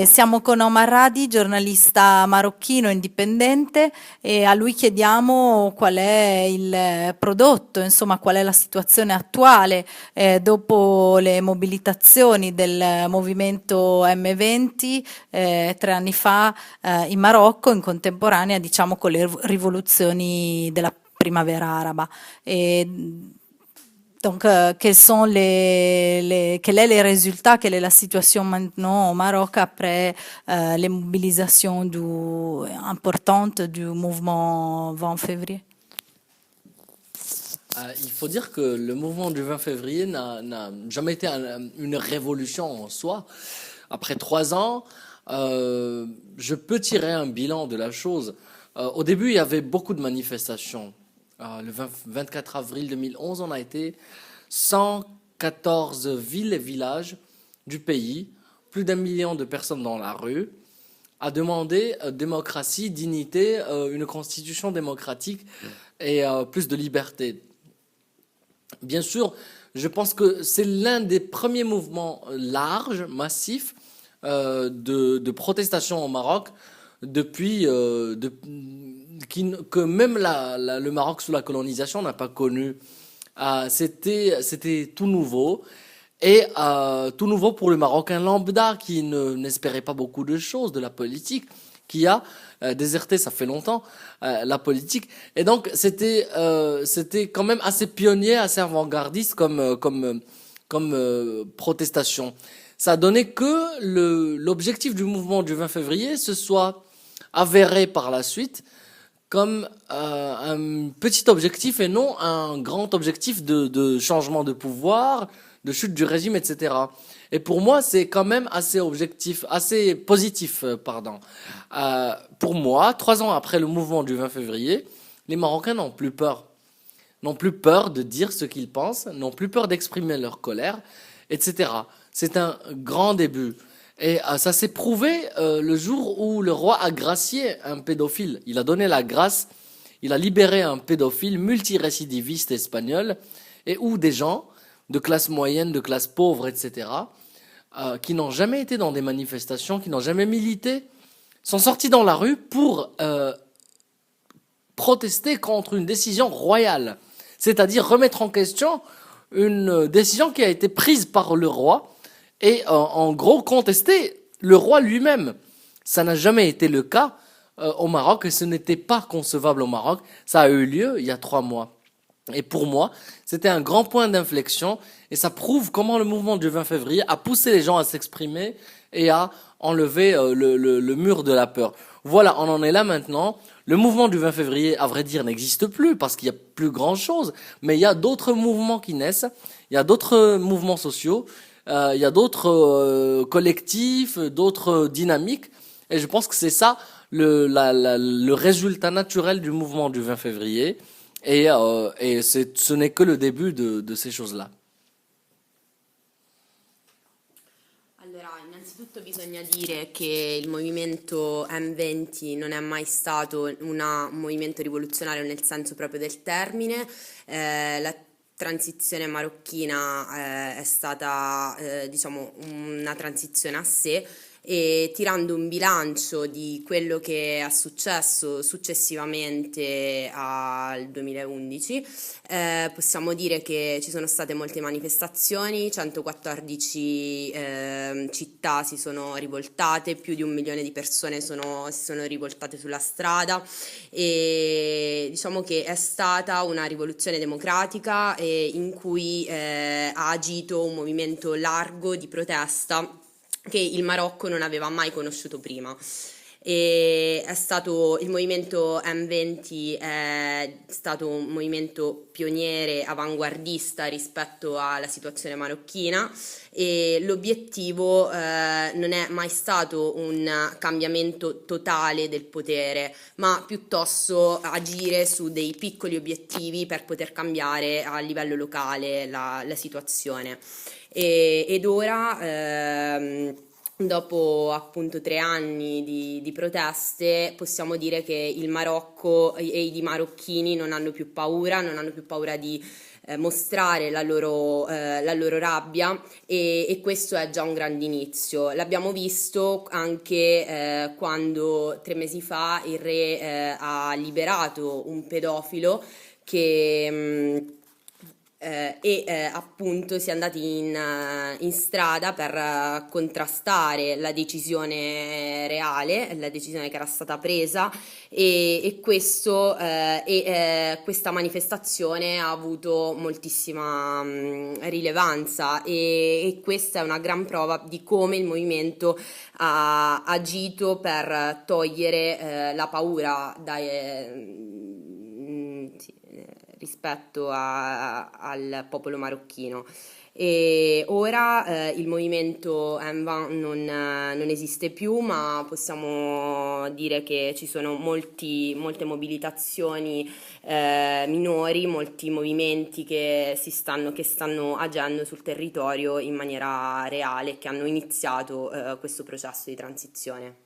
Siamo con Omar Radi, giornalista marocchino indipendente, e a lui chiediamo qual è il prodotto, insomma qual è la situazione attuale dopo le mobilitazioni del movimento M20 3 anni fa in Marocco, in contemporanea diciamo con le rivoluzioni della primavera araba. Et donc, quels sont quel est les résultats, quelle est la situation maintenant au Maroc après les mobilisations importantes du mouvement 20 février? Il faut dire que le mouvement du 20 février n'a jamais été une révolution en soi. Après 3 ans, je peux tirer un bilan de la chose. Au début, il y avait beaucoup de manifestations. Le 24 avril 2011, on a été 114 villes et villages du pays, plus d'1 million de personnes dans la rue, à demander démocratie, dignité, une constitution démocratique et plus de liberté. Bien sûr, je pense que c'est l'un des premiers mouvements larges, massifs, de protestation au Maroc depuis que même le Maroc sous la colonisation n'a pas connu. C'était tout nouveau. Et tout nouveau pour le Marocain lambda qui n'espérait pas beaucoup de choses de la politique, qui a déserté, ça fait longtemps, la politique. Et donc c'était quand même assez pionnier, assez avant-gardiste comme protestation. Ça a donné que l'objectif du mouvement du 20 février se soit avéré par la suite comme un petit objectif et non un grand objectif de changement de pouvoir, de chute du régime, etc. Et pour moi, c'est quand même assez positif, pardon. Pour moi, 3 ans après le mouvement du 20 février, les Marocains n'ont plus peur. N'ont plus peur de dire ce qu'ils pensent, n'ont plus peur d'exprimer leur colère, etc. C'est un grand début. Et ça s'est prouvé le jour où le roi a gracié un pédophile. Il a donné la grâce, il a libéré un pédophile multirécidiviste espagnol, et où des gens de classe moyenne, de classe pauvre, etc., qui n'ont jamais été dans des manifestations, qui n'ont jamais milité, sont sortis dans la rue pour protester contre une décision royale, c'est-à-dire remettre en question une décision qui a été prise par le roi et en gros contester le roi lui-même. Ça n'a jamais été le cas au Maroc et ce n'était pas concevable au Maroc. Ça a eu lieu il y a 3 mois. Et pour moi, c'était un grand point d'inflexion et ça prouve comment le mouvement du 20 février a poussé les gens à s'exprimer et à enlever le mur de la peur. Voilà, on en est là maintenant. Le mouvement du 20 février, à vrai dire, n'existe plus parce qu'il n'y a plus grand-chose, mais il y a d'autres mouvements qui naissent, il y a d'autres mouvements sociaux, il y a d'autres collectifs, d'autres dynamiques, et je pense que c'est ça le résultat naturel du mouvement du 20 février. Et ce n'est que le début de ces choses-là. Allora, innanzitutto bisogna dire che il movimento M20 non è mai stato un movimento rivoluzionario nel senso proprio del termine. La transizione marocchina è stata diciamo una transizione a sé, e tirando un bilancio di quello che è successo successivamente al 2011, possiamo dire che ci sono state molte manifestazioni, 114 città si sono rivoltate, più di 1 milione di persone si sono rivoltate sulla strada, e diciamo che è stata una rivoluzione democratica in cui ha agito un movimento largo di protesta che il Marocco non aveva mai conosciuto prima. Il movimento M20 è stato un movimento pioniere, avanguardista rispetto alla situazione marocchina, e l'obiettivo non è mai stato un cambiamento totale del potere, ma piuttosto agire su dei piccoli obiettivi per poter cambiare a livello locale la situazione. Ed ora, dopo appunto 3 anni di proteste, possiamo dire che il Marocco e i marocchini non hanno più paura di mostrare la loro rabbia e questo è già un grande inizio. L'abbiamo visto anche quando 3 mesi fa il re ha liberato un pedofilo appunto si è andati in strada per contrastare la decisione reale, la decisione che era stata presa questa manifestazione ha avuto moltissima rilevanza e questa è una gran prova di come il movimento ha agito per togliere la paura rispetto al popolo marocchino. E ora il movimento M20 non esiste più, ma possiamo dire che ci sono molte mobilitazioni minori, molti movimenti che stanno agendo sul territorio in maniera reale, che hanno iniziato questo processo di transizione.